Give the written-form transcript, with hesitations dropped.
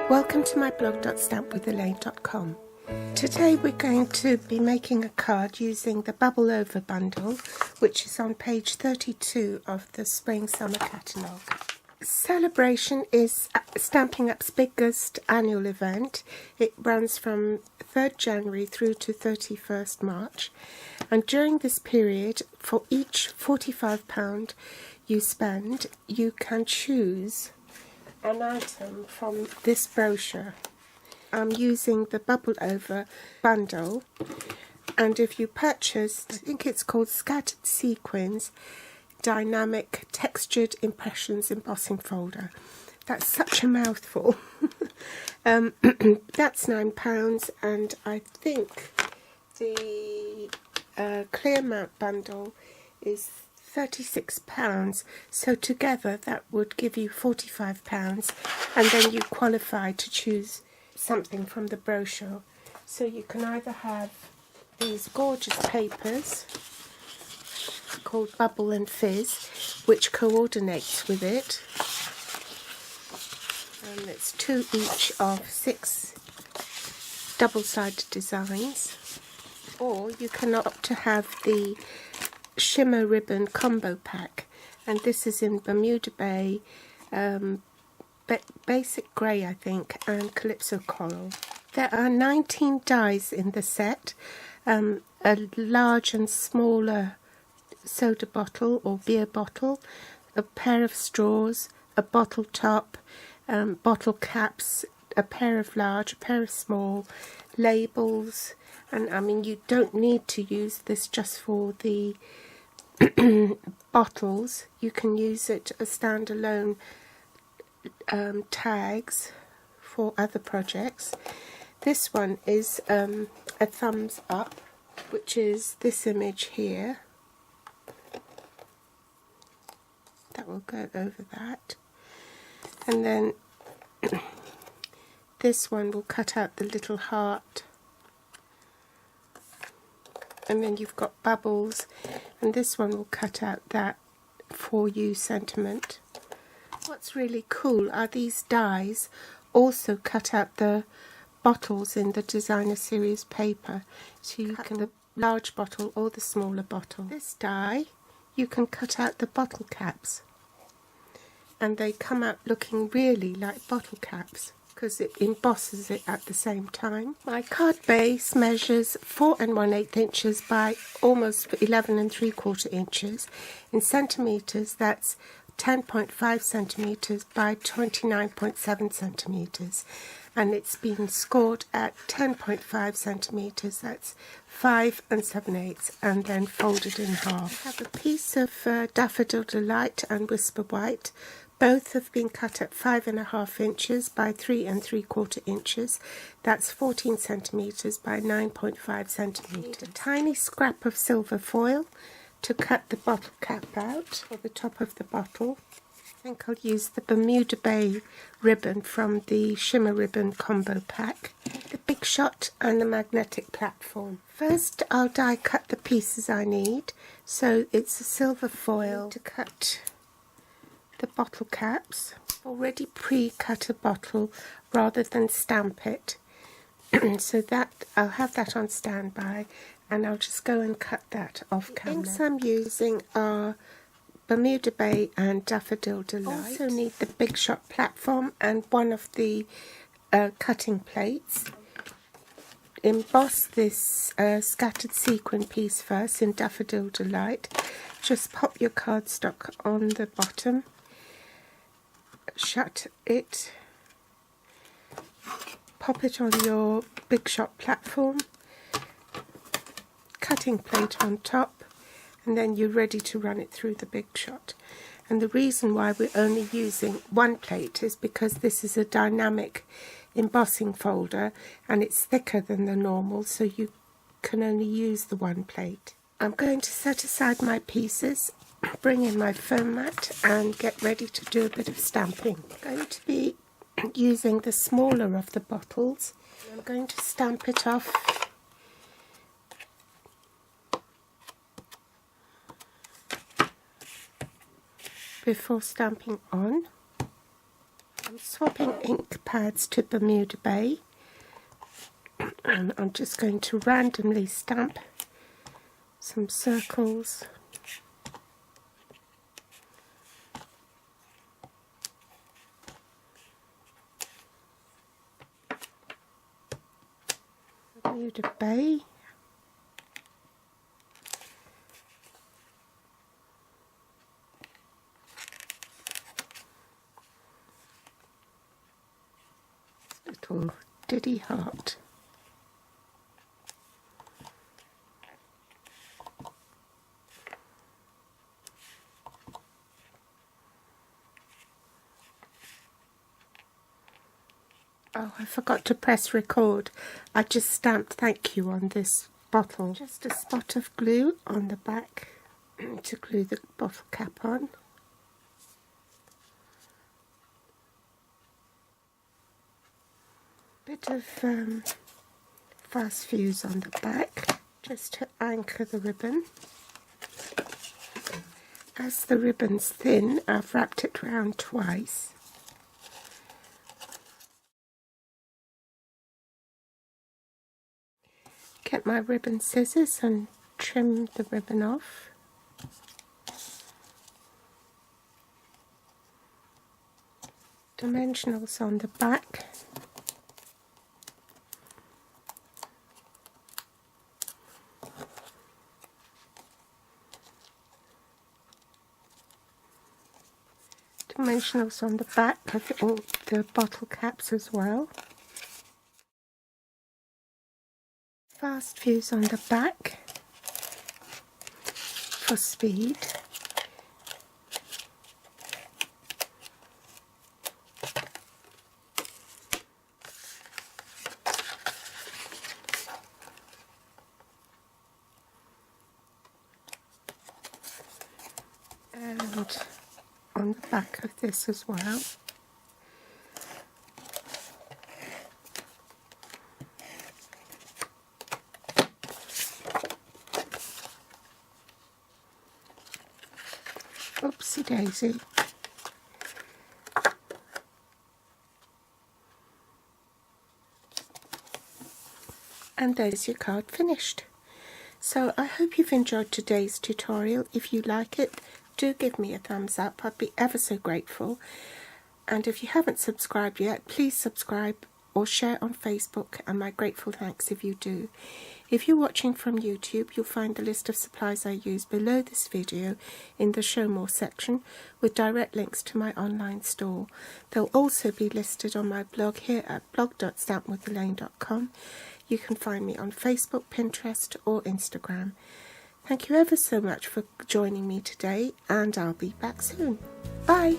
Welcome to my blog.stampwithelaine.com. Today we're going to be making a card using the Bubble Over bundle, which is on page 32 of the Spring Summer catalogue. Sale-a-bration is Stampin' Up's biggest annual event. It runs from 3rd January through to 31st March, and during this period, for each £45 you spend, you can choose an item from this brochure. I'm using the Bubble Over bundle, and if you purchased, I think it's called Scattered Sequins Dynamic Textured Impressions Embossing Folder. That's such a mouthful. That's £9, and I think the clear mount bundle is £36, so together that would give you £45, and then you qualify to choose something from the brochure. So you can either have these gorgeous papers called Bubble and Fizz, which coordinates with it, and it's 2 each of 6 double-sided designs, or you can opt to have the Shimmer Ribbon Combo Pack, and this is in Bermuda Bay, Basic Grey I think, and Calypso Coral. There are 19 dies in the set, a large and smaller soda bottle or beer bottle, a pair of straws, a bottle top, bottle caps, a pair of large, a pair of small, labels, and I mean you don't need to use this just for the bottles. You can use it as standalone tags for other projects. This one is a thumbs up, which is this image here. That will go over that, and then this one will cut out the little heart, and then you've got bubbles, and this one will cut out that for you sentiment. What's really cool are these dies also cut out the bottles in the designer series paper, so you can the large bottle or the smaller bottle. This die you can cut out the bottle caps, and they come out looking really like bottle caps because it embosses it at the same time. My card base measures 4 1/8 inches by almost 11 3/4 inches. In centimetres, that's 10.5 centimetres by 29.7 centimetres, and it's been scored at 10.5 centimetres, that's 5 7/8, and then folded in half. I have a piece of Daffodil Delight and Whisper White. Both have been cut at 5 1/2 inches by 3 3/4 inches. That's 14 centimetres by 9.5 centimetres. A tiny scrap of silver foil to cut the bottle cap out, or the top of the bottle. I think I'll use the Bermuda Bay ribbon from the Shimmer Ribbon Combo Pack, the Big Shot, and the magnetic platform. First I'll die cut the pieces I need, so it's a silver foil to cut the bottle caps. Already pre-cut a bottle rather than stamp it, so that I'll have that on standby, and I'll just go and cut that off camera. The inks I'm using are Bermuda Bay and Daffodil Delight. Also need the Big Shot platform and one of the cutting plates. Emboss this scattered sequin piece first in Daffodil Delight. Just pop your cardstock on the bottom, shut it, pop it on your Big Shot platform, cutting plate on top, and then you're ready to run it through the Big Shot. And the reason why we're only using one plate is because this is a dynamic embossing folder and it's thicker than the normal, so you can only use the one plate. I'm going to set aside my pieces, bring in my foam mat, and get ready to do a bit of stamping. I'm going to be using the smaller of the bottles. I'm going to stamp it off before stamping on. I'm swapping ink pads to Bermuda Bay, and I'm just going to randomly stamp some circles. Bermuda Bay. Little diddy heart. Oh, I forgot to press record. I just stamped thank you on this bottle. Just a spot of glue on the back to glue the bottle cap on. Bit of fast fuse on the back just to anchor the ribbon. As the ribbon's thin, I've wrapped it round twice. Get my ribbon scissors and trim the ribbon off. Dimensionals on the back. Dimensionals on the back of all the bottle caps as well. Fast fuse on the back for speed. And on the back of this as well. Oopsie daisy. And there's your card finished. So I hope you've enjoyed today's tutorial. If you like it, do give me a thumbs up. I'd be ever so grateful. And if you haven't subscribed yet, please subscribe or share on Facebook, and my grateful thanks if you do. If you're watching from YouTube, you'll find the list of supplies I use below this video in the Show More section, with direct links to my online store. They'll also be listed on my blog here at blog.stampwithelaine.com. You can find me on Facebook, Pinterest or Instagram. Thank you ever so much for joining me today, and I'll be back soon. Bye!